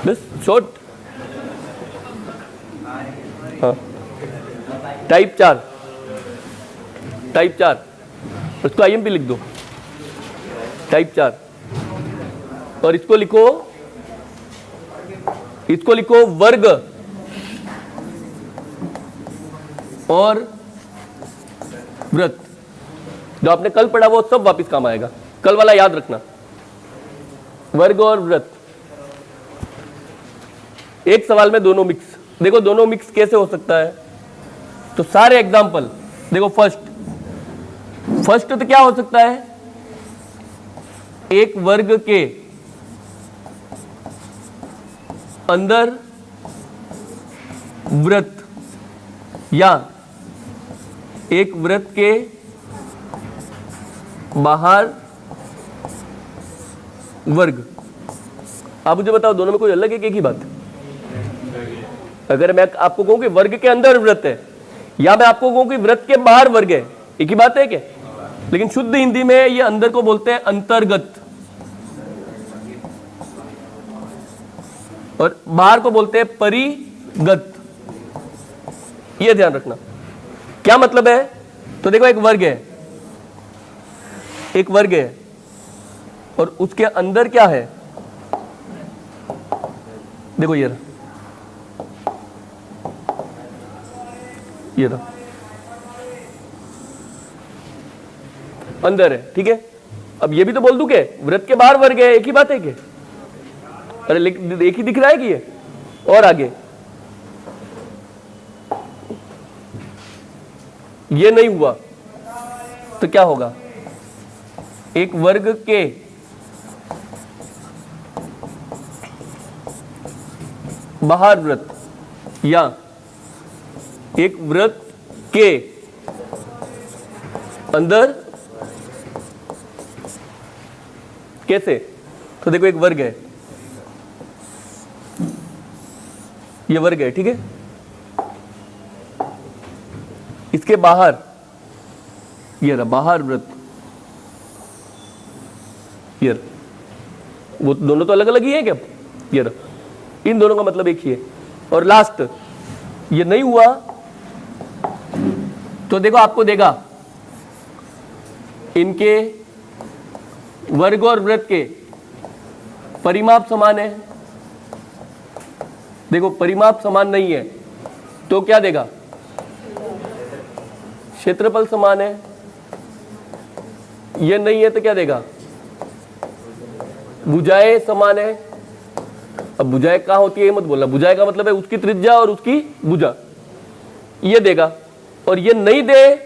बस शॉर्ट। हाँ, type 4, type 4 उसको आईएमपी लिख दो, टाइप 4। और इसको लिखो वर्ग और व्रत। जो आपने कल पढ़ा वो सब वापस काम आएगा, कल वाला याद रखना। वर्ग और व्रत, एक सवाल में दोनों मिक्स। देखो दोनों मिक्स कैसे हो सकता है, तो सारे एग्जांपल देखो। फर्स्ट तो क्या हो सकता है, एक वर्ग के अंदर व्रत या एक व्रत के बाहर वर्ग। आप मुझे बताओ दोनों में कोई अलग है कि एक ही बात है? अगर मैं आपको कहूं कि वर्ग के अंदर व्रत है, या मैं आपको कहूं कि व्रत के बाहर वर्ग है, एक ही बात है क्या? लेकिन शुद्ध हिंदी में ये अंदर को बोलते हैं अंतर्गत, और बाहर को बोलते हैं परिगत। ये ध्यान रखना। क्या मतलब है? तो देखो एक वर्ग है, और उसके अंदर क्या है? देखो ये रहा, अंदर है, ठीक है। अब ये भी तो बोल दूं कि व्रत के बाहर वर्ग है, एक ही बात है क्या? अरे लेकिन एक ही दिख रहा है कि ये, और आगे ये नहीं हुआ तो क्या होगा? एक वर्ग के बाहर व्रत या एक व्रत के अंदर, कैसे? तो देखो एक वर्ग है, ये वर्ग है, ठीक है। इसके बाहर ये रहा, बाहर व्रत, ये रहा। वो दोनों तो अलग अलग ही है क्या? ये रहा, इन दोनों का मतलब एक ही है। और लास्ट ये नहीं हुआ तो देखो आपको देगा इनके वर्ग और व्रत के परिमाप समान है। देखो परिमाप समान नहीं है तो क्या देगा? क्षेत्रफल समान है। ये नहीं है तो क्या देगा? भुजाएं समान है। अब भुजाएं कहां होती है ये मत बोलना, भुजाएं का मतलब है उसकी त्रिज्या और उसकी भुजा, ये देगा। और ये नहीं दे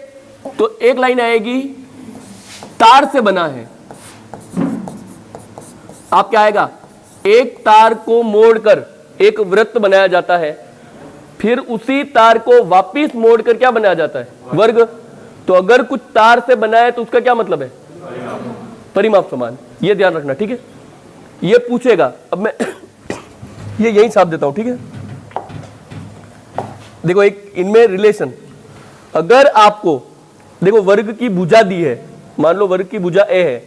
तो एक लाइन आएगी, तार से बना है। आप क्या आएगा? एक तार को मोड़कर एक वृत्त बनाया जाता है, फिर उसी तार को वापिस मोड़कर क्या बनाया जाता है? वर्ग। तो अगर कुछ तार से बना है तो उसका क्या मतलब है? परिमाप समान। ये ध्यान रखना, ठीक है। ये पूछेगा, अब मैं ये यही छाप देता हूं, ठीक है। देखो एक इनमें रिलेशन, अगर आपको देखो वर्ग की भुजा दी है, मान लो वर्ग की भुजा ए है,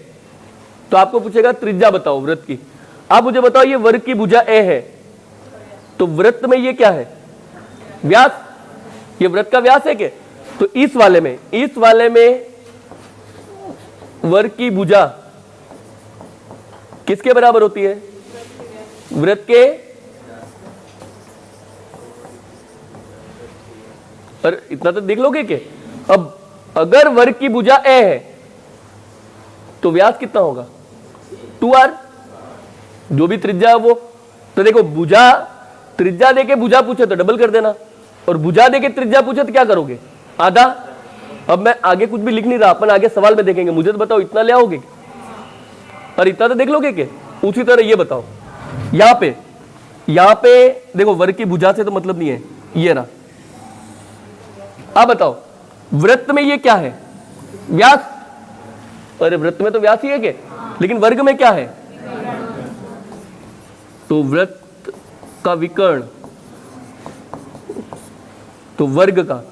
तो आपको पूछेगा त्रिज्या बताओ वृत्त की। आप मुझे बताओ ये वर्ग की भुजा ए है, तो वृत्त में ये क्या है? व्यास। ये वृत्त का व्यास है क्या? तो इस वाले में वर्ग की भुजा किसके बराबर होती है? वृत्त के। और इतना तो देख लोगे कि अब अगर वर्ग की भुजा ए है तो व्यास कितना होगा? 2r, जो भी त्रिज्या है वो। तो देखो भुजा, त्रिज्या देके भुजा पूछे तो डबल कर देना, और भुजा देके त्रिज्या पूछे तो क्या करोगे? आधा। अब मैं आगे कुछ भी लिख नहीं रहा, अपन आगे सवाल में देखेंगे। मुझे तो बताओ इतना ले आओगे? और इतना तो देख लोगे क्या? उसी तरह ये बताओ, यहां पे देखो वर्ग की भुजा से तो मतलब नहीं है, ये रहा। आप बताओ वृत्त में ये क्या है? व्यास। अरे वृत्त में तो व्यास ही है क्या? लेकिन वर्ग में क्या है? तो वृत्त का विकर्ण, तो वर्ग का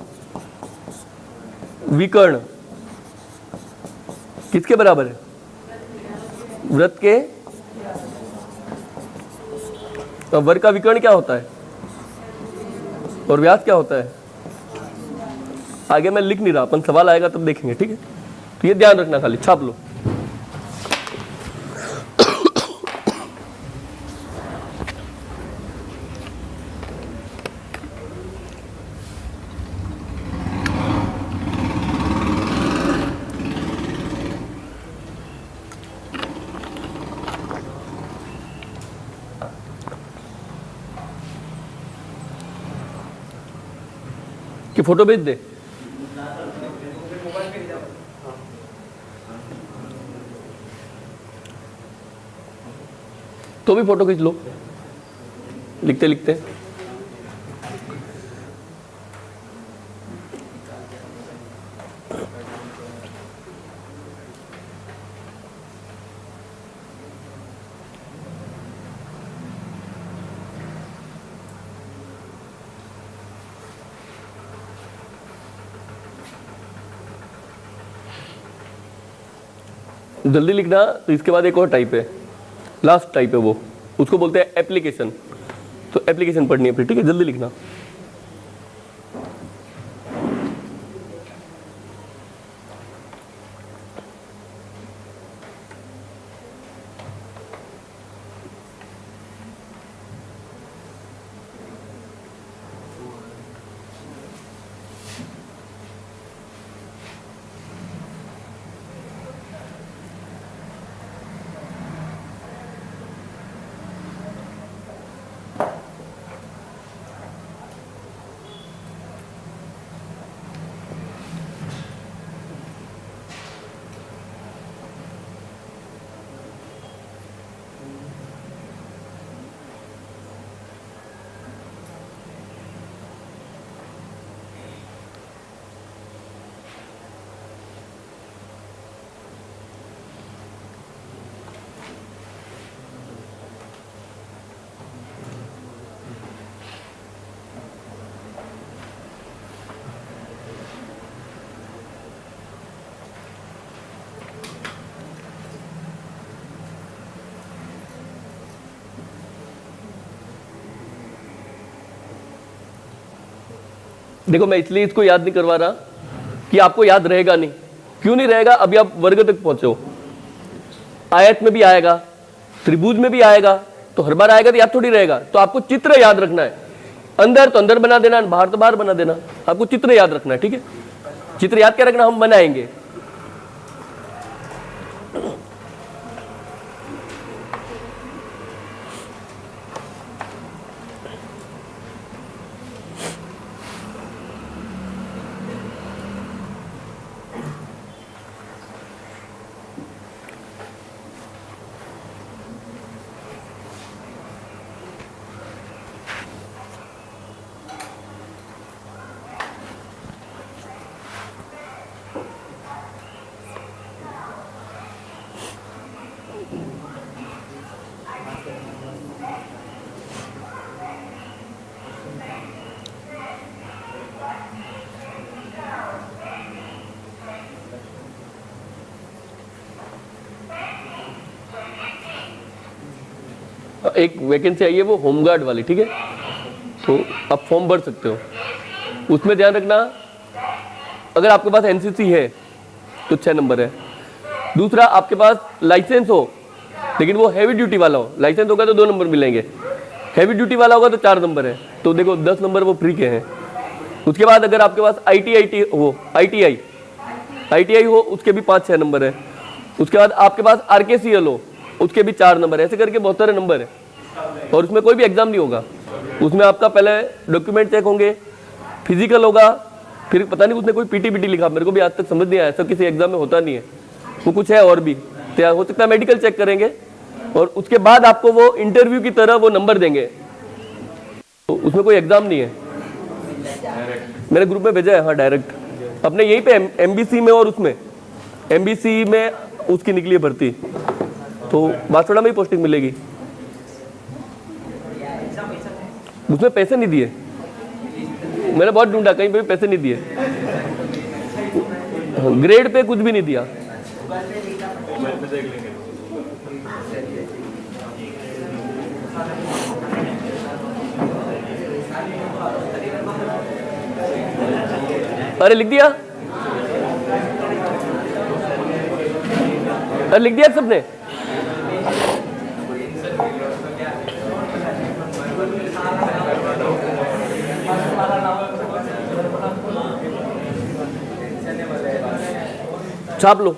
विकर्ण किसके बराबर है? वृत्त के अब वर्ग का विकर्ण क्या होता है और व्यास क्या होता है? आगे मैं लिख नहीं रहा, अपन सवाल आएगा तब देखेंगे, ठीक है? तो ये ध्यान रखना, खाली छाप लो। कि फोटो भेज दे? तो भी फोटो खींच लो लिखते लिखते। जल्दी लिखना। तो इसके बाद एक और टाइप है, लास्ट टाइप है वो, उसको बोलते हैं एप्लीकेशन। तो एप्लीकेशन पढ़नी है फिर, ठीक है? जल्दी लिखना। देखो मैं इसलिए इसको याद नहीं करवा रहा कि आपको याद रहेगा नहीं। क्यों नहीं रहेगा? अभी आप वर्ग तक पहुंचे हो, आयत में भी आएगा, त्रिभुज में भी आएगा, तो हर बार आएगा तो याद थोड़ी रहेगा। तो आपको चित्र याद रखना है, अंदर तो अंदर बना देना, बाहर तो बाहर बना देना। आपको चित्र याद रखना है, ठीक है? चित्र याद क्या रखना, हम बनाएंगे। एक वैकेंसी आई है वो होमगार्ड वाली, ठीक है? तो आप फॉर्म भर सकते हो। उसमें ध्यान रखना, अगर आपके पास एनसीसी है तो 6 नंबर है। दूसरा, आपके पास लाइसेंस हो लेकिन वो हैवी ड्यूटी वाला हो। लाइसेंस होगा तो 2 नंबर मिलेंगे, हैवी ड्यूटी वाला होगा तो 4 नंबर है। तो देखो 10 नंबर वो फ्री के हैं। उसके बाद अगर आपके पास ITI हो उसके भी 5-6 नंबर है। उसके बाद आपके पास RKCL हो उसके भी 4 नंबर है। ऐसे करके बहुत सारे नंबर है और उसमें कोई भी एग्जाम नहीं होगा। उसमें आपका पहले डॉक्यूमेंट चेक होंगे, फिजिकल होगा, फिर पता नहीं उसने कोई पीटी लिखा, मेरे को भी आज तक समझ नहीं आया, सब किसी एग्जाम में होता नहीं है। वो कुछ है और भी तैयार हो सकता है, मेडिकल चेक करेंगे और उसके बाद आपको वो इंटरव्यू की तरह वो नंबर देंगे। तो उसमें कोई एग्जाम नहीं है, मैंने ग्रुप में भेजा है। हाँ, डायरेक्ट अपने यहीं पे MBC में, और उसमें MBC में उसकी निकली है भर्ती, तो बांसवाड़ा में ही पोस्टिंग मिलेगी। उसमें पैसे नहीं दिए, मैंने बहुत ढूंढा, कहीं पे भी पैसे नहीं दिए, ग्रेड पे कुछ भी नहीं दिया। अरे लिख दिया, अरे लिख दिया सबने। छाप लो।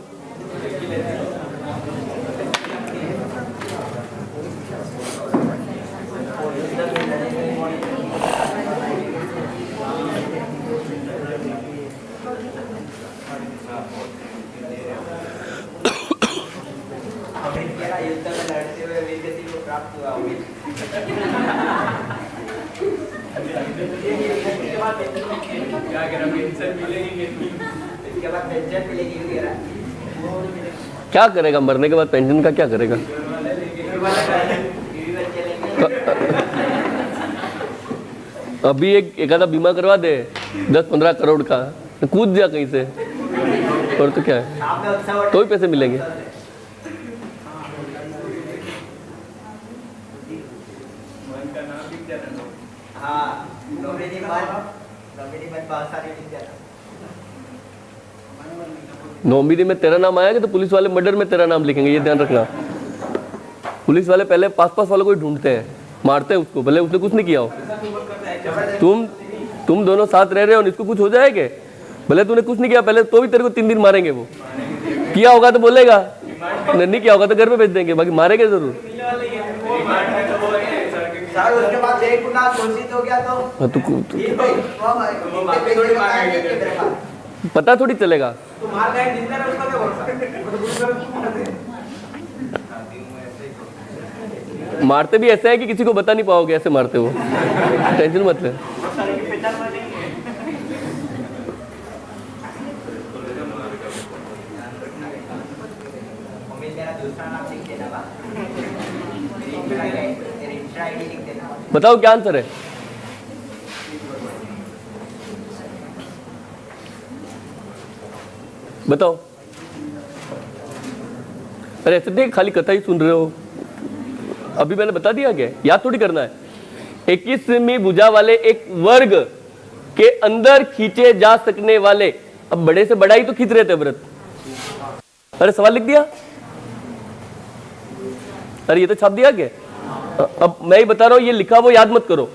क्या करेगा मरने के बाद पेंशन का, क्या करेगा? अभी एक आधा बीमा करवा दे 10-15 करोड़ का, कूद जा कहीं से, और तो क्या है, तो ही पैसे मिलेंगे। नॉमिनी में तेरा नाम आएगा तो पुलिस वाले मर्डर में तेरा नाम लिखेंगे, ये ध्यान रखना। पुलिस वाले पहले पास वालों को ही ढूंढते हैं, मारते हैं उसको, भले उसने कुछ नहीं किया हो। तुम दोनों साथ रह रहे हो, इसको कुछ हो जाएगा, भले तूने कुछ नहीं किया पहले, तो भी तेरे को 3 दिन मारेंगे। वो किया होगा तो बोलेगा, नहीं किया होगा तो घर पे भेज देंगे, बाकी मारेंगे जरूर। उसके बाद एक गुना घोषित हो गया तो पता थोड़ी चलेगा। मारते भी ऐसा है कि किसी को बता नहीं पाओगे, ऐसे मारते हो, टेंशन मत ले। बताओ क्या आंसर है? बताओ। अरे ऐसे नहीं खाली कथा ही सुन रहे हो, अभी मैंने बता दिया क्या, याद थोड़ी करना है। 21वीं भुजा वाले एक वर्ग के अंदर खींचे जा सकने वाले, अब बड़े से बड़ा ही तो खींच रहे थे व्रत। अरे सवाल लिख दिया, अरे ये तो छाप दिया क्या? अब मैं ही बता रहा हूं, ये लिखा वो याद मत करो,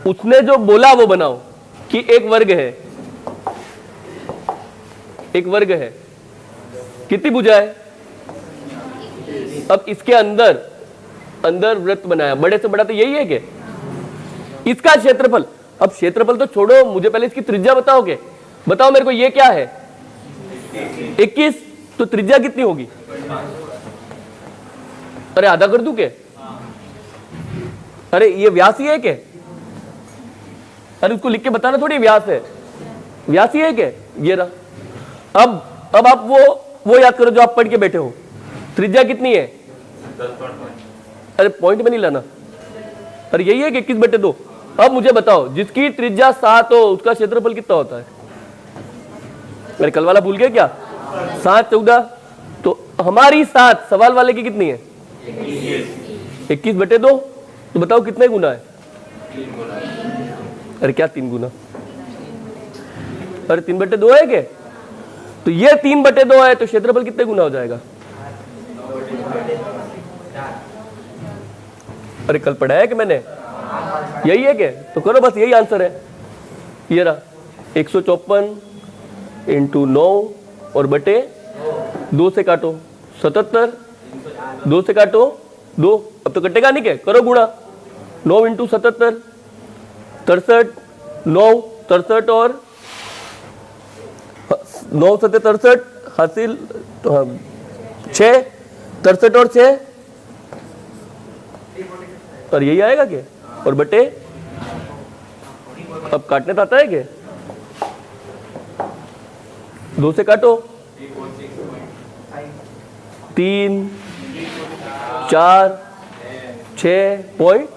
उसने जो बोला वो बनाओ कि एक वर्ग है, एक वर्ग है, कितनी भुजा है? अब इसके अंदर वृत्त बनाया, बड़े से बड़ा तो यही है क्या? इसका क्षेत्रफल, अब क्षेत्रफल तो छोड़ो, मुझे पहले इसकी त्रिज्या बताओगे, बताओ मेरे को ये क्या है? 21, तो त्रिज्या कितनी होगी? अरे आधा कर दूं क्या? अरे ये व्यास ही है क्या? अरे उसको लिख के बताना थोड़ी व्यास है, व्यास ही है क्या? ये रहा। अब आप वो याद करो जो आप पढ़ के बैठे हो, त्रिज्या कितनी है? 10.5। अरे पॉइंट में नहीं लाना, अरे यही है कि 21/2। अब मुझे बताओ, जिसकी त्रिज्या 7 हो उसका क्षेत्रफल कितना होता है? अरे कल वाला भूल गए क्या? 7 14, तो हमारी 7 सवाल वाले की कितनी है? 21/2। तो बताओ कितने गुना है? 3 गुना। अरे क्या 3 गुना? अरे 3/2 है क्या? तो ये 3/2 है, तो क्षेत्रफल कितने गुना हो जाएगा? अरे कल पढ़ा है कि मैंने, यही है क्या? तो करो बस, यही आंसर है। ये रहा 154 × 9 और बटे 2 से काटो 77, 2 से काटो 2, अब तो कटेगा नहीं क्या? करो गुणा, 9 × 77 63, 9 63 और 9 7 63 हासिल 6, 63 और 6, और यही आएगा क्या? और बटे, अब काटने तो आता है क्या? 2 से काटो 3 4 6 पॉइंट।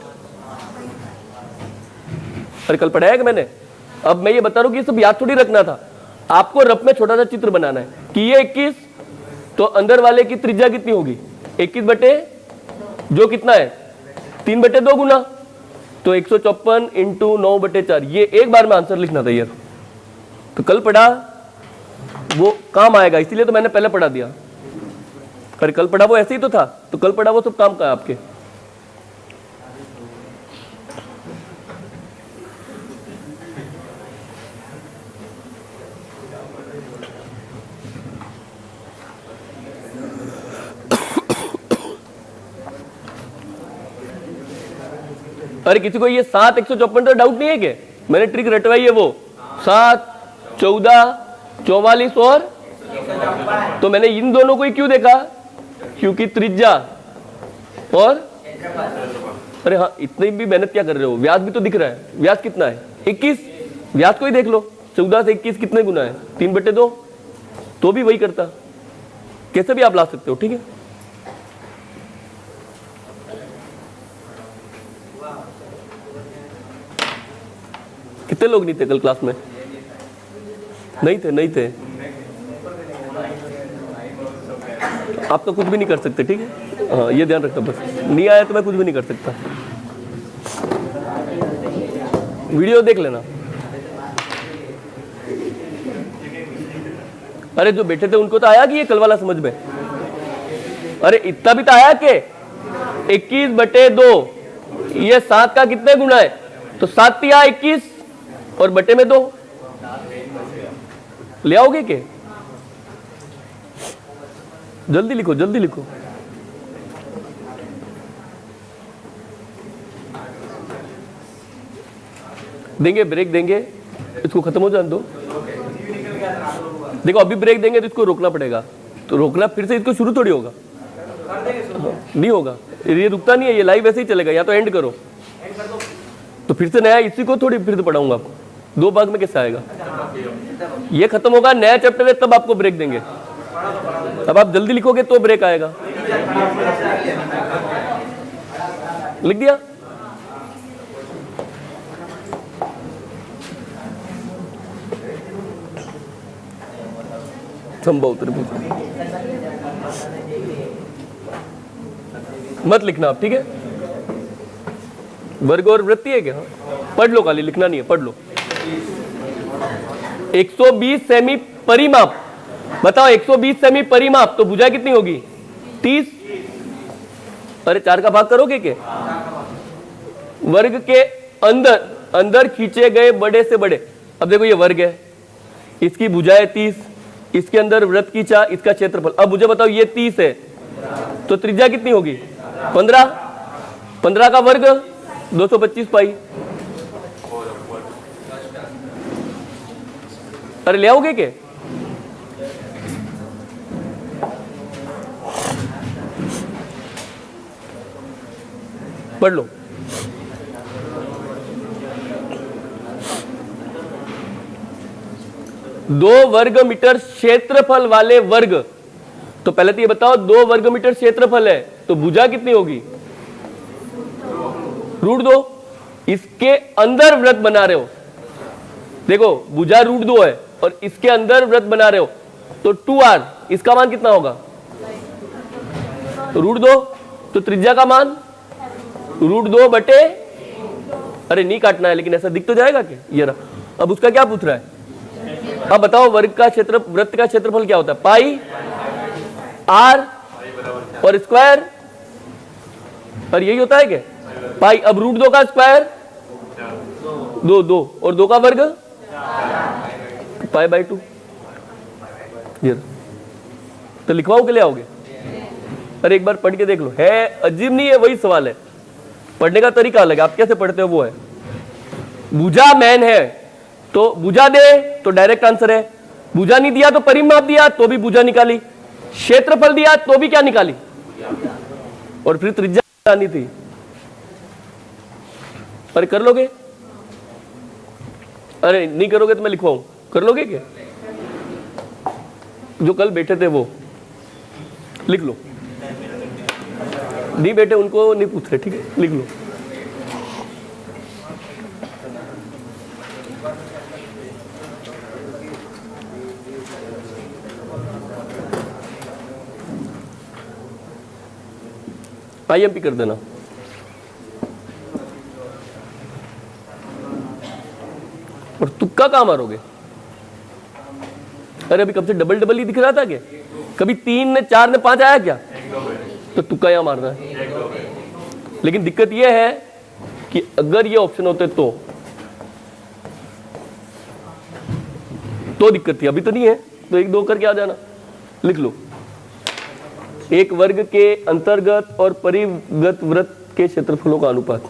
अरे कल पढ़ाया कि मैंने। अब मैं ये बता रहा हूं कि ये सब याद थोड़ी रखना था, आपको रफ में छोटा सा चित्र बनाना है कि ये 21, तो अंदर वाले की त्रिज्या कितनी होगी? 21 बटे जो कितना है? 3/2 गुना, तो 154 × 9/4। ये एक बार में आंसर लिखना था यार, तो कल पढ़ा वो काम आएगा, इसीलिए तो मैंने पहले पढ़ा दिया। अरे कल पढ़ा वो ऐसे ही तो था, तो कल पढ़ा वो सब काम का है आपके। अरे किसी को ये 7 154 तो डाउट नहीं है क्या? मैंने ट्रिक रटवाई है वो 7 14 44 और तो मैंने इन दोनों को ही क्यों देखा? क्योंकि त्रिज्या और अरे हाँ, इतनी भी मेहनत क्या कर रहे हो? व्यास भी तो दिख रहा है। व्यास कितना है? 21। व्यास को ही देख लो, 14 से 21 कितने गुना है? 3/2 तो भी वही करता। कैसे भी आप ला सकते हो, ठीक है। कितने लोग नहीं थे कल क्लास में? नहीं थे। आप तो कुछ भी नहीं कर सकते, ठीक है। हाँ, ये ध्यान रखना, बस नहीं आया तो मैं कुछ भी नहीं कर सकता। वीडियो देख लेना। अरे जो बैठे थे उनको तो आया कि ये कल वाला समझ में? अरे इतना भी तो आया कि 21/2 ये 7 का कितने गुना है? तो 7 या 21 और बटे में 2 ले आओगे क्या? जल्दी लिखो, जल्दी लिखो। देंगे ब्रेक देंगे, इसको खत्म हो जाने दो। देखो अभी ब्रेक देंगे तो इसको रोकना पड़ेगा, तो रोकना फिर से इसको शुरू थोड़ी होगा। नहीं होगा, ये रुकता नहीं है, ये लाइव ऐसे ही चलेगा। या तो एंड करो तो फिर से नया इसी को थोड़ी फिर से पढ़ाऊंगा आपको। 2 भाग में कैसे आएगा? ये खत्म होगा, नया चैप्टर है, तब आपको ब्रेक देंगे। अब आप जल्दी लिखोगे तो ब्रेक आएगा। लिख दिया? संभव त्रिभुज मत लिखना आप, ठीक है। वर्ग और वृत्ति है क्या? पढ़ लो, खाली लिखना नहीं है, पढ़ लो। 120 सेमी परिमाप, बताओ 120 सेमी परिमाप तो भुजा कितनी होगी? 30। अरे 4 का भाग करोगे क्या? वर्ग के अंदर खींचे गए बड़े से बड़े। अब देखो ये वर्ग है, इसकी भुजा है 30, इसके अंदर वृत्त खींचा, इसका क्षेत्रफल। अब मुझे बताओ ये 30 है तो त्रिज्या कितनी होगी? 15। 15 का वर्ग 225 पाई। अरे ले आओगे क्या? पढ़ लो। दो वर्ग मीटर क्षेत्रफल वाले वर्ग, तो पहले तो ये बताओ 2 वर्ग मीटर क्षेत्रफल है तो भुजा कितनी होगी? √2। इसके अंदर वृत्त बना रहे हो, देखो भुजा √2 है और इसके अंदर वृत्त बना रहे हो तो 2r, इसका मान कितना होगा? √2। तो त्रिज्या का मान √2 बटे, अरे नहीं काटना है लेकिन ऐसा दिख तो जाएगा क्या? ये रहा। अब उसका क्या पूछ रहा है? अब बताओ वर्ग का क्षेत्र, वृत्त का क्षेत्रफल क्या होता है? पाई r और स्क्वायर, और यही होता है क्या? पाई। अब √2 का स्क्वायर 2 और 2 का वर्ग π/2। ये तो लिखवाओ के लिए आओगे? अरे एक बार पढ़ के देख लो, है अजीब नहीं है, वही सवाल है। पढ़ने का तरीका अलग है, आप कैसे पढ़ते हो वो है। भुजा मैन है तो भुजा दे तो डायरेक्ट आंसर है, भुजा नहीं दिया तो परिमाप दिया तो भी भुजा निकाली, क्षेत्रफल दिया तो भी क्या निकाली, और फिर त्रिज्या आनी थी। अरे कर लोगे? अरे नहीं करोगे तो मैं लिखवाऊं, कर लोगे क्या? जो कल बैठे थे वो लिख लो, नहीं बैठे उनको नहीं पूछ रहे, ठीक है, लिख लो। IMP कर देना। और तुक्का कहां मारोगे? अरे अभी कब से डबल डबल ही दिख रहा था क्या? कभी 3 ने 4 ने 5 आया क्या? तो तुक्का यहाँ मारना है। लेकिन दिक्कत यह है कि अगर ये ऑप्शन होते तो दिक्कत थी, अभी तो नहीं है। तो 1 2 करके आ जाना, लिख लो। एक वर्ग के अंतर्गत और परिगत वृत्त के क्षेत्रफलों का अनुपात।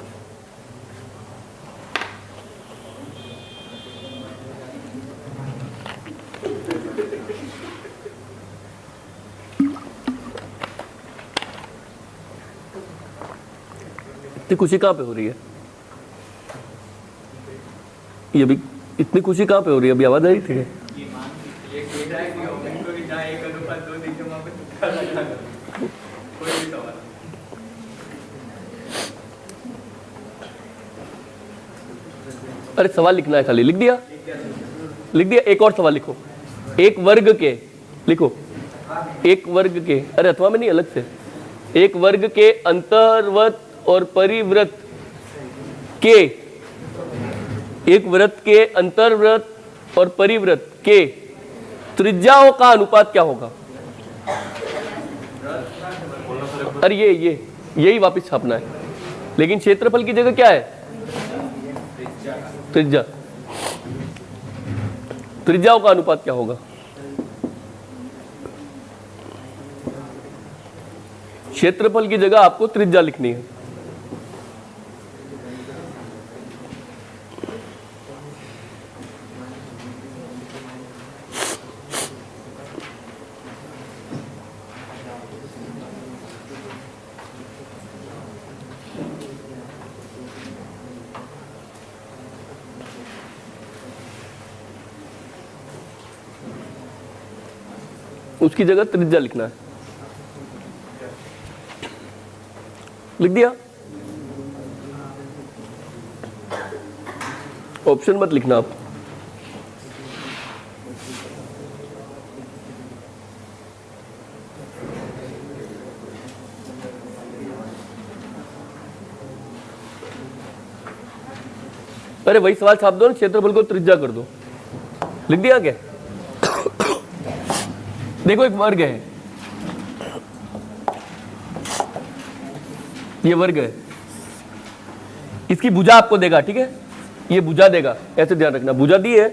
इतनी खुशी कहां पे हो रही है? ये भी इतनी खुशी कहां पे हो रही है? अभी आवाज आई थी। अरे सवाल लिखना है, खाली लिख दिया, लिख दिया। एक और सवाल लिखो। एक वर्ग के, लिखो एक वर्ग के, अरे अथवा में नहीं, अलग से। एक वर्ग के अंतर्वृत्त और परिवृत्त के, एक वृत्त के अंतर्वृत्त और परिवृत्त के त्रिज्याओं का अनुपात क्या होगा? अरे यही वापस छापना है। लेकिन क्षेत्रफल की जगह क्या है? त्रिज्या। त्रिज्याओं का अनुपात क्या होगा? क्षेत्रफल की जगह आपको त्रिज्या लिखनी है। उसकी जगह त्रिज्या लिखना है। लिख दिया? ऑप्शन मत लिखना आप। अरे वही सवाल छाप दो ना, क्षेत्रफल को त्रिज्या कर दो। लिख दिया क्या? देखो एक वर्ग है, ये वर्ग है, इसकी भुजा आपको देगा, ठीक है? ये भुजा देगा, ऐसे ध्यान रखना, भुजा दी है।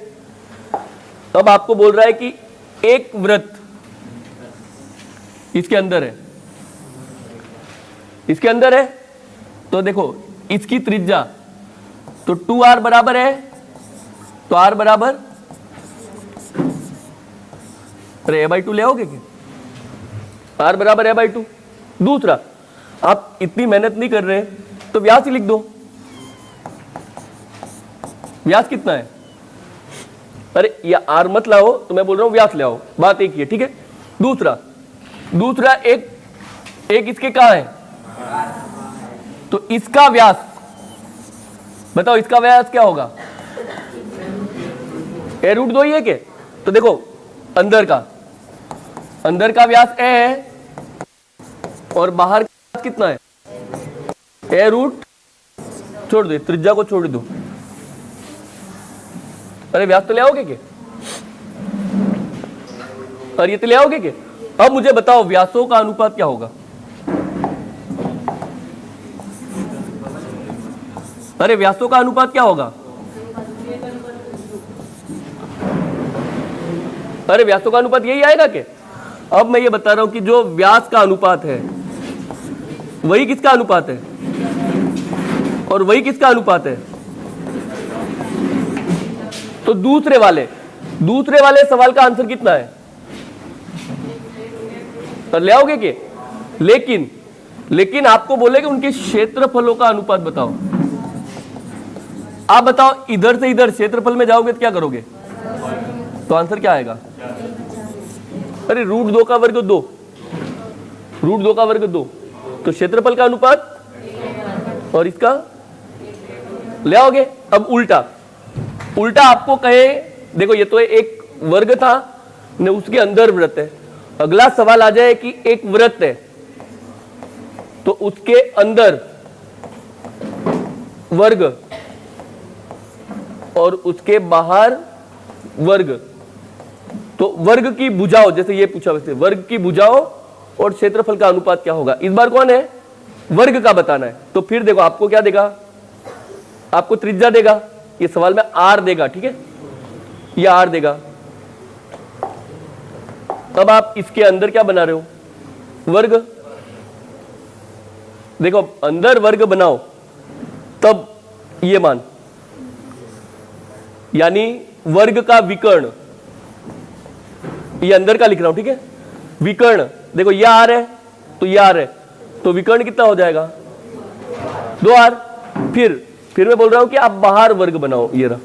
अब आपको बोल रहा है कि एक वृत्त इसके अंदर है, इसके अंदर है। तो देखो इसकी त्रिज्या तो 2r बराबर है, तो r बराबर, अरे a/2 ले आओगे क्या? r बराबर a/2। दूसरा, आप इतनी मेहनत नहीं कर रहे तो व्यास ही लिख दो। व्यास कितना है? अरे या r मत लाओ, तो मैं बोल रहा हूं व्यास ले आओ, बात एक ही है, ठीक है? दूसरा एक इसके कहां है? तो इसका व्यास बताओ, इसका व्यास क्या होगा? a√2 ही है क्या? तो देखो अंदर का व्यास a है और बाहर का व्यास कितना है? a√, छोड़ दे, त्रिज्या को छोड़ दो। अरे व्यास तो ले आओगे क्या? अरे ये तो ले आओगे क्या? अब मुझे बताओ व्यासों का अनुपात क्या होगा? अरे व्यासों का अनुपात क्या होगा? अरे व्यासों का अनुपात यही आएगा क्या? अब मैं ये बता रहा हूं कि जो व्यास का अनुपात है वही किसका अनुपात है और वही किसका अनुपात है? तो दूसरे वाले सवाल का आंसर कितना है? तो ले आओगे क्या? लेकिन आपको बोले कि उनके क्षेत्रफलों का अनुपात बताओ। आप बताओ, इधर से इधर क्षेत्रफल में जाओगे तो क्या करोगे? तो आंसर क्या आएगा? अरे √2 का वर्ग 2, √2 का वर्ग 2, तो क्षेत्रफल का अनुपात और इसका ले आओगे। अब उल्टा आपको कहे, देखो ये तो एक वर्ग था न, उसके अंदर वृत्त है। अगला सवाल आ जाए कि एक वृत्त है तो उसके अंदर वर्ग और उसके बाहर वर्ग, तो वर्ग की भुजाओं, जैसे ये पूछा वैसे वर्ग की भुजाओं और क्षेत्रफल का अनुपात क्या होगा। इस बार कौन है, वर्ग का बताना है। तो फिर देखो आपको क्या देगा, आपको त्रिज्या देगा, ये सवाल में आर देगा, ठीक है, ये आर देगा। तब आप इसके अंदर क्या बना रहे हो, वर्ग। देखो अंदर वर्ग बनाओ तब ये मान, यानी वर्ग का विकर्ण, ये अंदर का लिख रहा हूं, ठीक है। विकर्ण देखो ये आर है तो ये आर है, तो विकर्ण कितना हो जाएगा, 2r। फिर मैं बोल रहा हूं कि आप बाहर वर्ग बनाओ, ये रहा,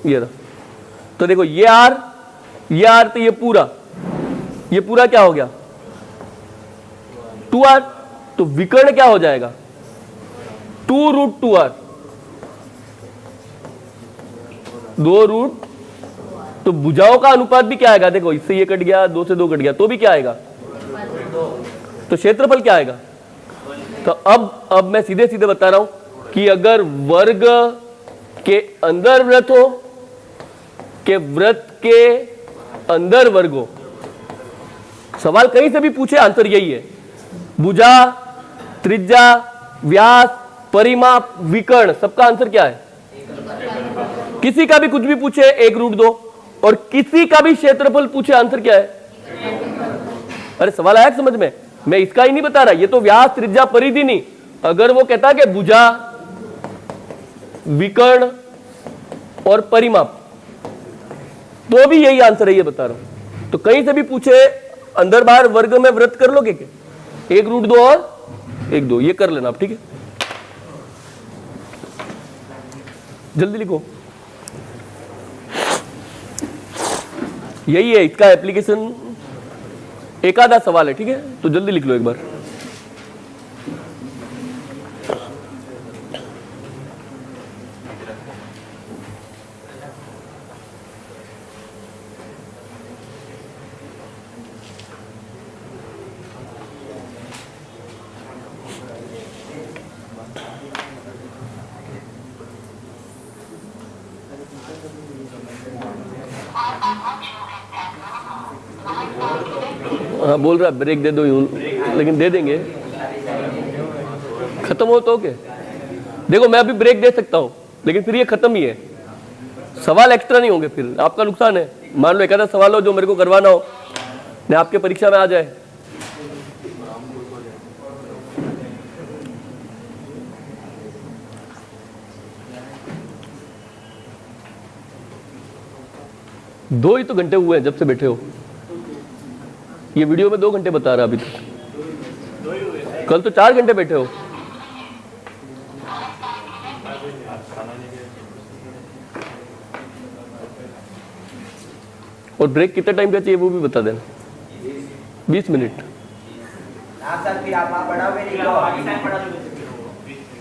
ये रहा। तो देखो ये आर तो ये पूरा क्या हो गया, 2r। तो विकर्ण क्या हो जाएगा, 2√2r, 2 तो भुजाओं का अनुपात भी क्या आएगा, देखो इससे ये कट गया, 2 से 2 कट गया, तो भी क्या आएगा, तो क्षेत्रफल क्या आएगा। तो अब मैं सीधे सीधे बता रहा हूं कि अगर वर्ग के अंदर वृत्त हो, के वृत्त के अंदर वर्ग हो, सवाल कहीं से भी पूछे आंसर यही है, भुजा, त्रिज्या, व्यास, परिमाप, विकर्ण, सबका आंसर क्या है। किसी का भी कुछ भी पूछे 1√2, और किसी का भी क्षेत्रफल पूछे आंसर क्या है। अरे सवाल आया समझ में, मैं इसका ही नहीं बता रहा, ये तो व्यास, त्रिज्या, परिधि नहीं। अगर वो कहता कि भुजा, विकर्ण और परिमाप, तो भी यही आंसर है, ये बता रहा हूं। तो कहीं से भी पूछे अंदर बाहर वर्ग में वृत्त कर लोगे क्या, 1√2 और 1/2, ये कर लेना आप, ठीक है। जल्दी लिखो, यही है इसका एप्लीकेशन, एक आधा सवाल है, ठीक है। तो जल्दी लिख लो एक बार। हाँ बोल रहा ब्रेक दे दो यूं, लेकिन दे देंगे, खत्म हो तो क्या। देखो मैं अभी ब्रेक दे सकता हूं, लेकिन फिर ये खत्म ही है, सवाल एक्स्ट्रा नहीं होंगे, फिर आपका नुकसान है। मान लो एक आधा सवाल हो जो मेरे को करवाना हो, ने आपके परीक्षा में आ जाए। दो ही तो घंटे हुए हैं जब से बैठे हो, ये वीडियो में 2 घंटे बता रहा अभी तक, कल तो 4 घंटे बैठे हो। और ब्रेक कितना टाइम का चाहिए वो भी बता देना, 20 मिनट।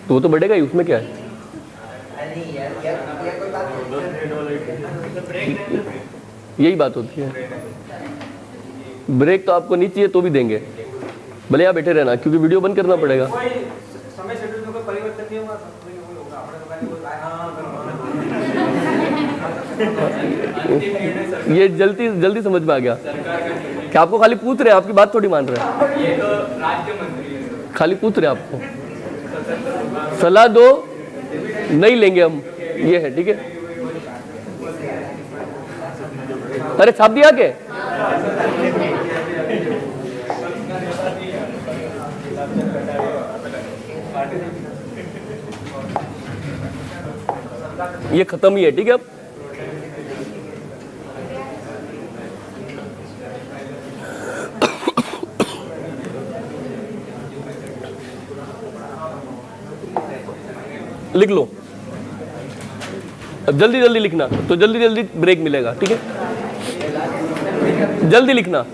तो वो तो बढ़ेगा ही, उसमें क्या है। यही बात होती है, ब्रेक तो आपको नहीं चाहिए तो भी देंगे, भले यहाँ बैठे रहना, क्योंकि वीडियो बंद करना पड़ेगा। समय शेड्यूल में कोई परिवर्तन नहीं होगा, ये जल्दी समझ में आ गया कि आपको खाली पूछ रहे हैं, आपकी बात थोड़ी मान रहे हैं। ये तो राज्य मंत्री है, खाली पूछ रहे हैं आपको, सलाह दो, नहीं लेंगे हम, ये है, ठीक है। अरे छाप दिया के ये खत्म ही है, ठीक है। अब लिख लो, अब जल्दी जल्दी लिखना, तो जल्दी जल्दी ब्रेक मिलेगा, ठीक है। जल्दी लिखना।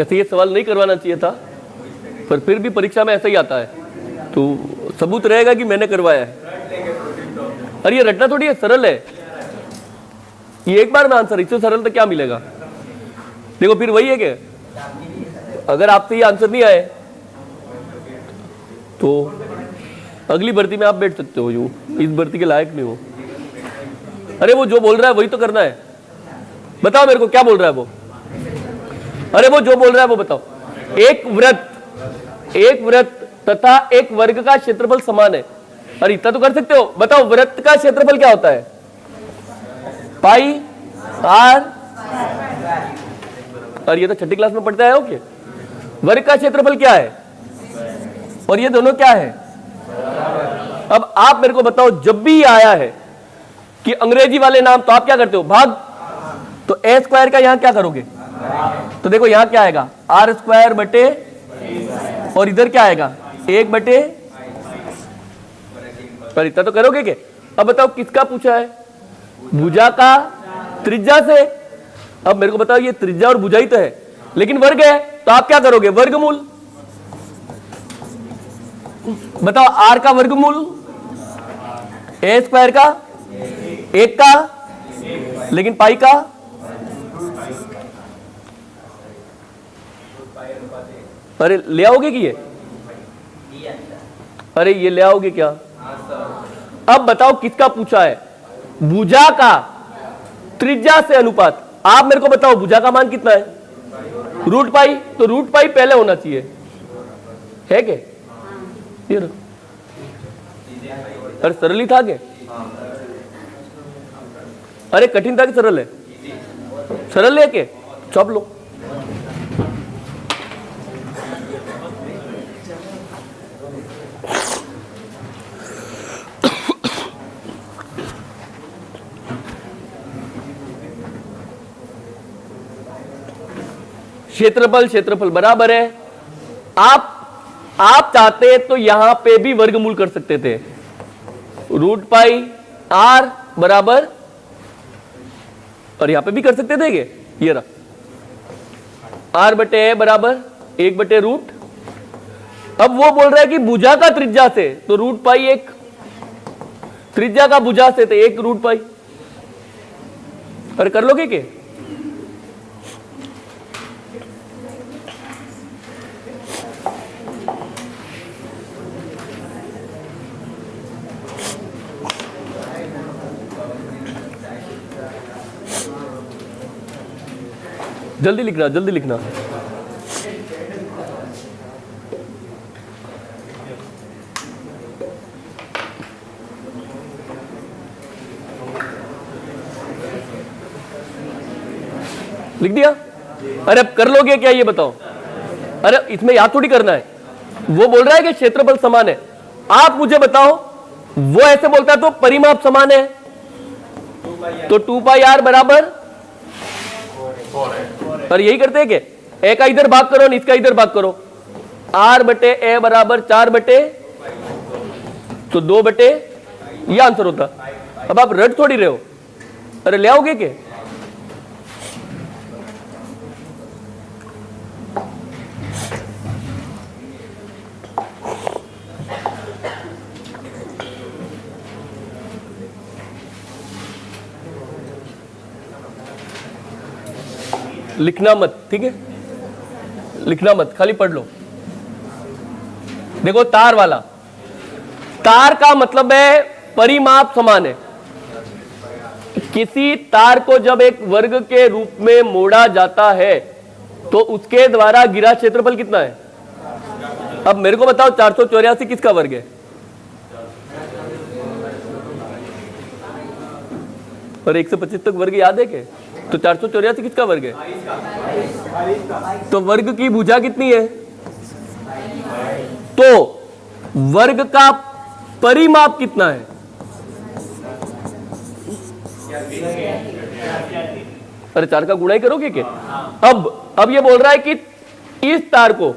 वैसे ये सवाल नहीं करवाना चाहिए था, पर फिर भी परीक्षा में ऐसा ही आता है, तो सबूत रहेगा कि मैंने करवाया है। अरे ये रटना थोड़ी है, सरल है ये, एक बार में आंसर, इससे सरल तो क्या मिलेगा। देखो फिर वही है कि अगर आपसे ये आंसर नहीं आए तो अगली भर्ती में आप बैठ सकते हो, जो इस भर्ती के लायक नहीं हो। अरे वो जो बोल रहा है वही तो करना है, बताओ मेरे को क्या बोल रहा है वो। अरे वो जो बोल रहा है वो बताओ। एक वृत्त तथा एक वर्ग का क्षेत्रफल समान है। अरे इतना तो कर सकते हो, बताओ वृत्त का क्षेत्रफल क्या होता है? पाई आर। और ये तो छठी क्लास में पढ़ते आए हो क्या? वर्ग का क्षेत्रफल क्या है और ये दोनों क्या है? अब आप मेरे को बताओ, जब भी आया है कि अंग्रेजी वाले नाम, तो आप क्या करते हो? भाग। तो ए स्क्वायर का यहां क्या करोगे? तो देखो यहां क्या आएगा? आर स्क्वायर बटे, और इधर क्या आएगा? 1 बटे। पर इतना तो करोगे क्या? अब बताओ किसका पूछा है? भुजा का त्रिज्या से। अब मेरे को बताओ, ये त्रिज्या और भुजा ही तो है, लेकिन वर्ग है, तो आप क्या करोगे? वर्गमूल। बताओ आर का वर्गमूल, ए स्क्वायर का 1 का, लेकिन पाई का। अरे ले आओगे कि ये? अरे ये ले आओगे क्या? अब बताओ किसका पूछा है? भुजा का त्रिज्या से अनुपात। आप मेरे को बताओ भुजा का मान कितना है? Root pi. तो रूट पाई पहले होना चाहिए, है क्या? ये अरे सरल ही था क्या? अरे कठिन था कि सरल है? सरल है क्या? सब लो। क्षेत्रफल बराबर है। आप चाहते तो यहां पे भी वर्गमूल कर सकते थे। रूट पाई आर बराबर, और यहां पे भी कर सकते थे कि ये रहा आर बटे ए बराबर 1 बटे रूट। अब वो बोल रहा है कि भुजा का त्रिज्या से, तो रूट पाई 1, त्रिज्या का भुजा से तो 1 रूट पाई। अरे कर लोगे क्या? जल्दी लिखना, जल्दी लिखना। लिख दिया? अरे अब कर लोगे क्या ये बताओ? अरे इसमें याद थोड़ी करना है। वो बोल रहा है कि क्षेत्रफल समान है, आप मुझे बताओ। वो ऐसे बोलता है तो परिमाप समान है, तो 2 पाई आर बराबर, और यही करते हैं कि ए का इधर भाग करो, इसका इधर भाग करो। आर बटे ए बराबर 4 बटे, तो 2 बटे, ये आंसर होता। अब आप रट थोड़ी रहे हो। अरे ले आओगे क्या? लिखना मत, ठीक है? लिखना मत, खाली पढ़ लो। देखो तार वाला, तार का मतलब है परिमाप समान है। किसी तार को जब एक वर्ग के रूप में मोड़ा जाता है तो उसके द्वारा गिरा क्षेत्रफल कितना है? अब मेरे को बताओ 484 किसका वर्ग है? और 125 तक वर्ग याद है क्या? तो 484 किसका वर्ग है? तो वर्ग की भुजा कितनी है? तो वर्ग का परिमाप कितना है? अरे 4 का गुणा ही करोगे क्या? अब ये बोल रहा है कि इस तार को,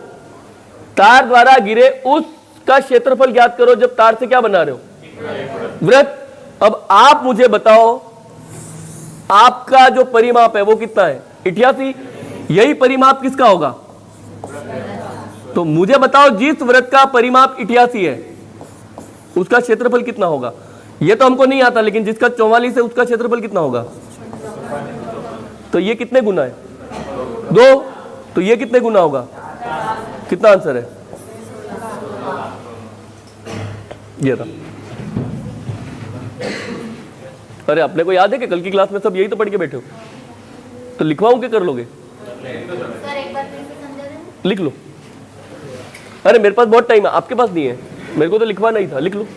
तार द्वारा गिरे उसका क्षेत्रफल ज्ञात करो जब तार से क्या बना रहे हो? वृत्त। अब आप मुझे बताओ आपका जो परिमाप है वो कितना है? 88। यही परिमाप किसका होगा? तो मुझे बताओ जिस वृत्त का परिमाप 88 है उसका क्षेत्रफल कितना होगा। ये तो हमको नहीं आता, लेकिन जिसका 44 है उसका क्षेत्रफल कितना होगा। तो ये कितने गुना है 2, तो ये कितने गुना होगा, कितना आंसर है। ये था। अरे अपने को याद है कि कल की क्लास में सब यही तो पढ़ के बैठे हो, तो लिखवाऊं के कर लोगे। सर एक बार फिर से समझा दें। लिख लो। अरे मेरे पास बहुत टाइम है, आपके पास नहीं है, मेरे को तो लिखवाना ही था, लिख लो।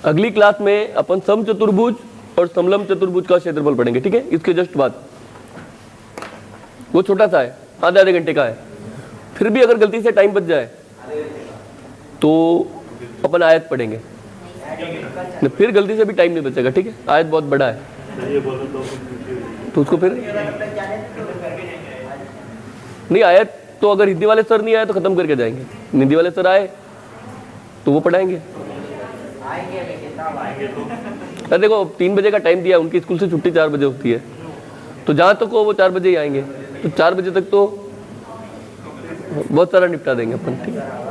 अगली क्लास में अपन समचतुर्भुज और समलंब चतुर्भुज का क्षेत्रफल पढ़ेंगे, ठीक है। इसके जस्ट बाद वो छोटा सा है, आधे घंटे का है, फिर भी अगर गलती से टाइम बच जाए तो अपन आयत पढ़ेंगे, फिर गलती से भी टाइम नहीं बचेगा, ठीक है। आयत बहुत बड़ा है तो उसको फिर नहीं, आयत तो अगर हिंदी वाले सर नहीं आए तो खत्म करके जाएंगे, हिंदी वाले सर आए तो वो पढ़ाएंगे। अरे देखो 3 बजे का टाइम दिया, उनकी स्कूल से छुट्टी 4 बजे होती है, तो जहाँ तक हो वो 4 बजे ही आएंगे, तो 4 बजे तक तो बहुत सारा निपटा देंगे अपन, ठीक है।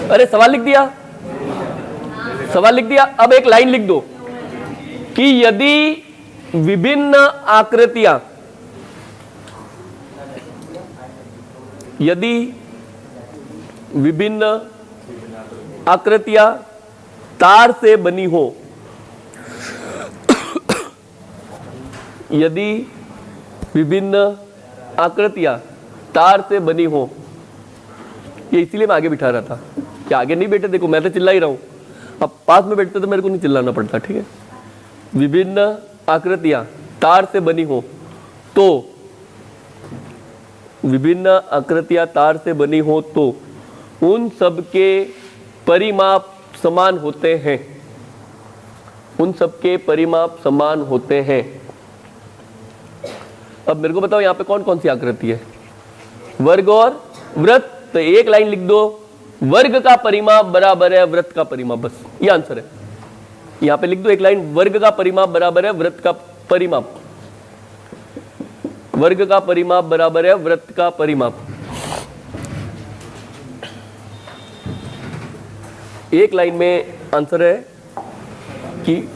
अरे सवाल लिख दिया, सवाल लिख दिया। अब एक लाइन लिख दो कि यदि विभिन्न आकृतियां, यदि विभिन्न आकृतियां तार से बनी हो, यदि विभिन्न आकृतियां तार से बनी हो, ये इसीलिए मैं आगे बिठा रहा था कि आगे नहीं बैठे, देखो मैं तो चिल्ला ही रहा हूं, अब पास में बैठते तो मेरे को नहीं चिल्लाना पड़ता, ठीक है। विभिन्न आकृतियां तार से बनी हो तो, विभिन्न आकृतियां तार से बनी हो तो उन सब के परिमाप समान होते हैं, उन सब के परिमाप समान होते हैं। अब मेरे को बताओ यहाँ पे कौन कौन सी आकृति है, वर्ग और वृत्त। तो एक लाइन लिख दो, वर्ग का परिमाप बराबर है वृत्त का परिमाप, बस ये आंसर है। यहां पे लिख दो एक लाइन, वर्ग का परिमाप बराबर है वृत्त का परिमाप, वर्ग का परिमाप बराबर है वृत्त का परिमाप। एक लाइन में आंसर है कि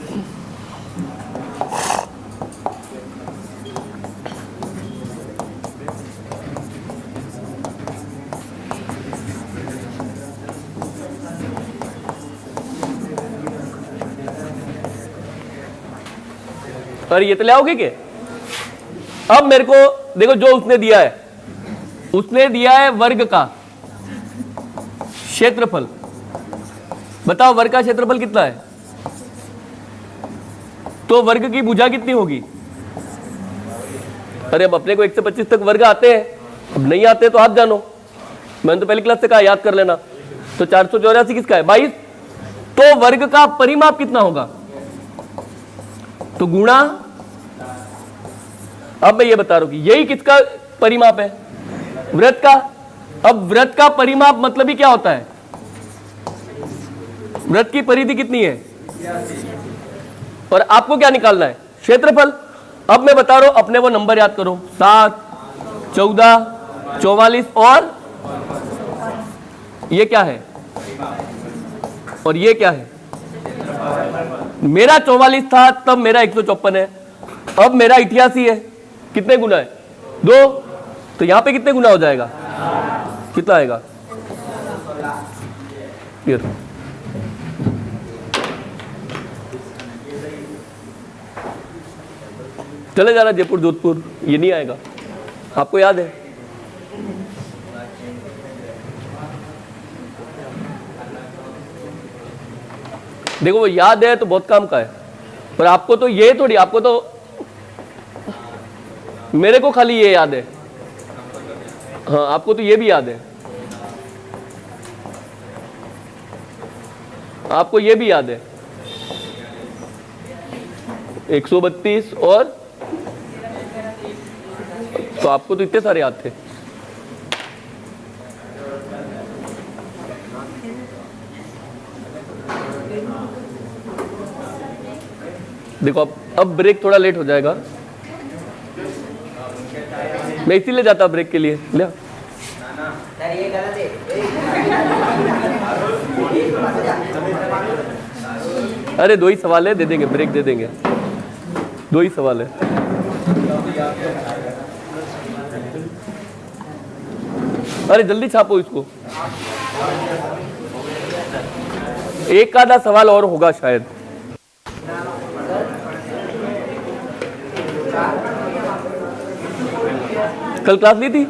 अरे ये तो ले आओगे क्या। अब मेरे को देखो जो उसने दिया है, उसने दिया है वर्ग का क्षेत्रफल, बताओ वर्ग का क्षेत्रफल कितना है, तो वर्ग की भुजा कितनी होगी। अरे अब अपने को 1 से 25 तक वर्ग आते हैं, अब नहीं आते तो आप जानो, मैंने तो पहली क्लास से कहा याद कर लेना। तो 484 किसका है, 22, तो वर्ग का परिमाप कितना होगा, तो गुणा अब मैं ये बता रहा हूं कि यही किसका परिमाप है? वृत्त का। अब वृत्त का परिमाप मतलब ही क्या होता है? वृत्त की परिधि कितनी है और आपको क्या निकालना है? क्षेत्रफल। अब मैं बता रहा हूं, अपने वो नंबर याद करो, 7, 14, 44 और ये क्या है और ये क्या है? मेरा 44 था तब मेरा 154 है, अब मेरा 88 है। कितने गुना है? 2। तो यहां पे कितने गुना हो जाएगा? कितना आएगा? ये चले जाना जयपुर जोधपुर, ये नहीं आएगा, आपको याद है? देखो वो याद है तो बहुत काम का है, पर आपको तो ये थोड़ी, आपको तो, मेरे को खाली ये याद है, हाँ आपको तो ये भी याद है, आपको ये भी याद है 132 और, तो आपको तो इतने सारे याद थे। देखो अब ब्रेक थोड़ा लेट हो जाएगा, मैं इसीलिए जाता ब्रेक के लिए। ले अरे 2 ही सवाल है, दे देंगे, ब्रेक दे देंगे, 2 ही सवाल है। अरे जल्दी छापो इसको, एक आधा सवाल और होगा शायद। कल क्लास ली थी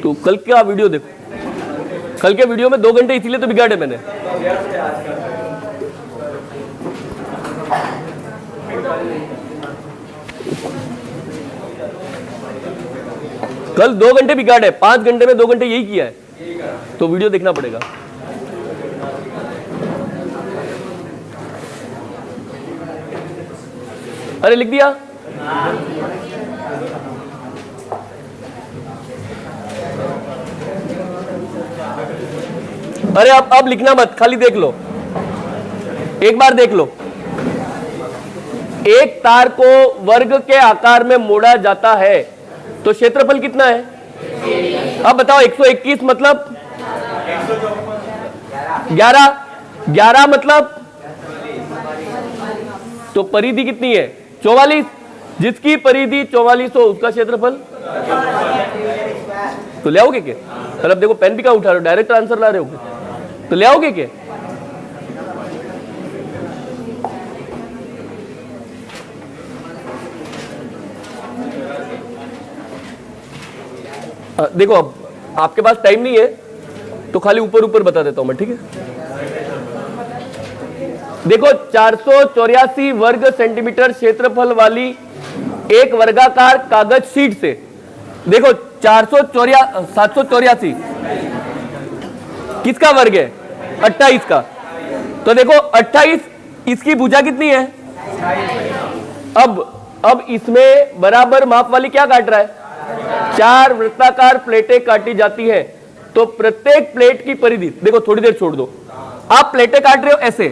तो कल क्या वीडियो देखो, कल के वीडियो में 2 घंटे इसीलिए तो बिगाड़े मैंने। कल 2 घंटे बिगाड़े, 5 घंटे में 2 घंटे यही किया है, तो वीडियो देखना पड़ेगा। अरे लिख दिया? अरे अब लिखना मत, खाली देख लो, एक बार देख लो। एक तार को वर्ग के आकार में मोड़ा जाता है तो क्षेत्रफल कितना है? अब बताओ 121 मतलब 11 मतलब, तो परिधि कितनी है? 44। जिसकी परिधि 44 हो उसका क्षेत्रफल। तो ले आओगे क्या? सर अब देखो पेन भी कहां उठा रहे हो, डायरेक्ट आंसर ला रहे हो, तो ले आओगे क्या? देखो अब आपके पास टाइम नहीं है तो खाली ऊपर ऊपर बता देता हूं मैं, ठीक है? देखो 484 वर्ग सेंटीमीटर क्षेत्रफल वाली एक वर्गाकार कागज शीट से, देखो 784 किसका वर्ग है? 28 का। तो देखो 28, इसकी भुजा कितनी है? अब इसमें बराबर माप वाली क्या काट रहा है? 4 वृत्ताकार प्लेटें काटी जाती है, तो प्रत्येक प्लेट की परिधि, देखो थोड़ी देर छोड़ दो, आप प्लेटें काट रहे हो ऐसे,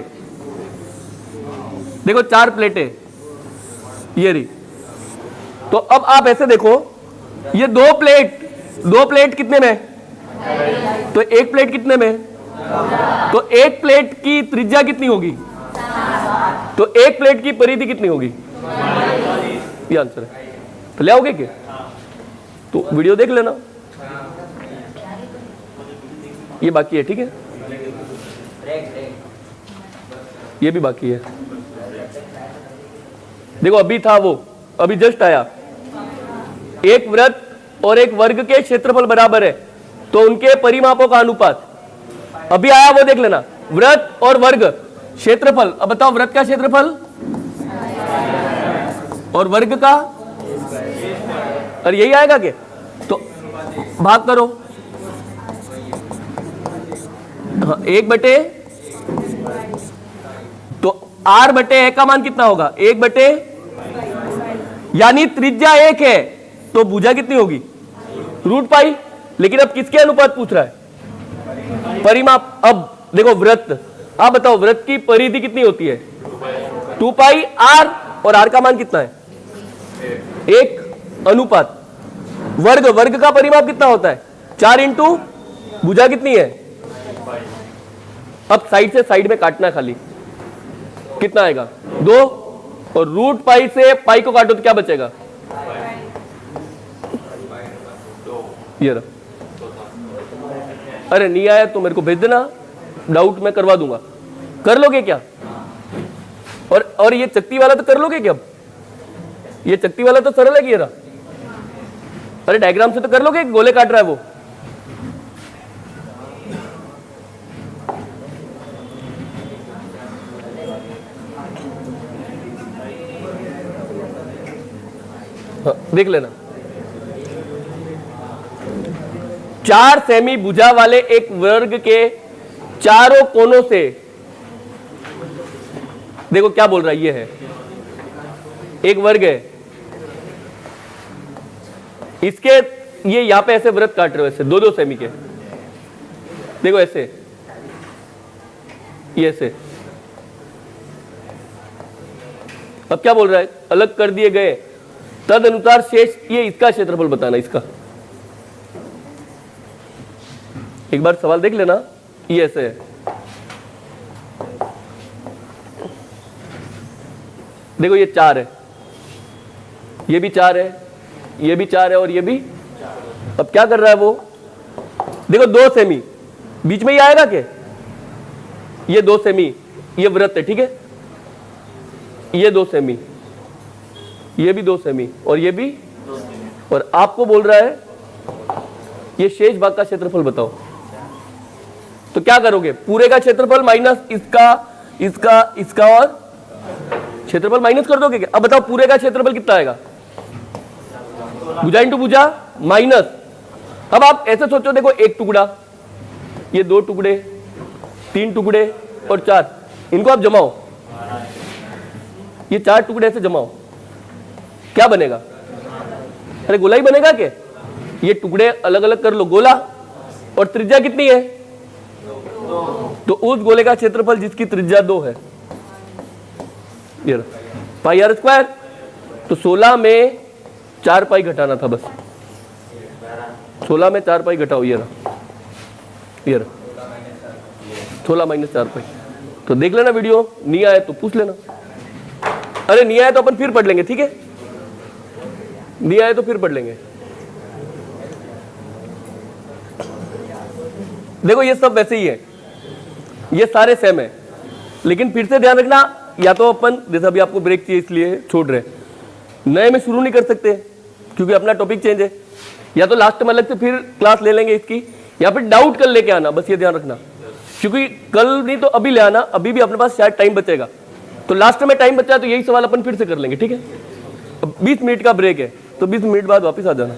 देखो 4 प्लेटें ये रही, तो अब आप ऐसे देखो, ये 2 प्लेट कितने में? तो 1 प्लेट कितने में? तो 1 प्लेट की त्रिज्या कितनी होगी? तो 1 प्लेट की परिधि कितनी होगी? ये आंसर है। तो ले आओगे क्या? तो वीडियो देख लेना, ये बाकी है, ठीक है? ये भी बाकी है। देखो अभी था वो, अभी जस्ट आया, एक वृत्त और एक वर्ग के क्षेत्रफल बराबर है तो उनके परिमापों का अनुपात। अभी आया वो देख लेना, वृत्त और वर्ग क्षेत्रफल। अब बताओ वृत्त का क्षेत्रफल और वर्ग का, और यही आएगा क्या? तो भाग करो, हाँ 1 बटे, तो R बटे A का मान कितना होगा? 1 बटे यानी त्रिज्या 1 है तो भुजा कितनी होगी? Root pi. लेकिन अब किसके अनुपात पूछ रहा है? परिमाप। अब देखो वृत्त, आप बताओ वृत्त की परिधि कितनी होती है? 2 पाई आर, और आर का मान कितना है? 1 अनुपात वर्ग। वर्ग का परिमाप कितना होता है? 4 इंटू भुजा कितनी है? अब साइड से साइड में काटना है खाली, कितना आएगा? 2, और रूट पाई से पाई को काटो तो क्या बचेगा? ये रहा। अरे नहीं आया तो मेरे को भेज देना, डाउट मैं करवा दूंगा। कर लोगे क्या? और ये चक्ति वाला तो कर लोगे क्या? ये चक्ति वाला तो सरल है कि ये रहा। अरे डायग्राम से तो कर लोगे, गोले काट रहा है वो। हाँ, देख लेना। 4 सेमी भुजा वाले एक वर्ग के चारों कोनों से, देखो क्या बोल रहा है, ये है एक वर्ग है, इसके ये यहां पे ऐसे वृत्त काट रहे हो, ऐसे 2-2 सेमी के, देखो ऐसे, ये ऐसे। अब क्या बोल रहा है? अलग कर दिए गए तद अनुसार शेष, ये इसका क्षेत्रफल बताना। इसका एक बार सवाल देख लेना, ये ऐसे है, देखो ये 4 है, ये भी 4 है, ये भी 4 है, और ये भी। अब क्या कर रहा है वो? देखो 2 सेमी बीच में ही आएगा क्या? ये 2 सेमी, ये वृत्त है, ठीक है, ये 2 सेमी, ये भी 2 सेमी, और ये भी, और आपको बोल रहा है ये शेष भाग का क्षेत्रफल बताओ। तो क्या करोगे? पूरे का क्षेत्रफल माइनस इसका, इसका, इसका, और क्षेत्रफल माइनस कर दोगे क्या? अब बताओ पूरे का क्षेत्रफल कितना आएगा? भुजा इंटू भुजा माइनस। अब आप ऐसे सोचो, देखो एक टुकड़ा, ये 2 टुकड़े, 3 टुकड़े और 4, इनको आप जमाओ, ये 4 टुकड़े ऐसे जमाओ, क्या बनेगा? अरे गोला ही बनेगा क्या? ये टुकड़े अलग अलग कर लो, गोला, और त्रिज्या कितनी है? तो उस गोले का क्षेत्रफल जिसकी त्रिज्या 2 है, ये पाई आर स्क्वायर। तो 16 में 4 पाई घटाना था बस, 16 में 4 पाई घटाओ, ये रहा, ये रहा 16 माइनस 4 पाई। तो देख लेना वीडियो, नहीं आए तो पूछ लेना। अरे नहीं आए तो अपन फिर पढ़ लेंगे, ठीक है, नहीं आए तो फिर पढ़ लेंगे। देखो ये सब वैसे ही है, ये सारे सेम है, लेकिन फिर से ध्यान रखना, या तो अपन जैसा अभी आपको ब्रेक चाहिए इसलिए छोड़ रहे, नए में शुरू नहीं कर सकते क्योंकि अपना टॉपिक चेंज है, या तो लास्ट में अलग से फिर क्लास ले लेंगे इसकी, या फिर डाउट कल लेके आना, बस ये ध्यान रखना, क्योंकि कल नहीं तो अभी ले आना, अभी भी अपने पास शायद टाइम बचेगा, तो लास्ट में टाइम बचा तो यही सवाल अपन फिर से कर लेंगे, ठीक है। अब 20 मिनट का ब्रेक है, तो 20 मिनट बाद वापस आ जाना।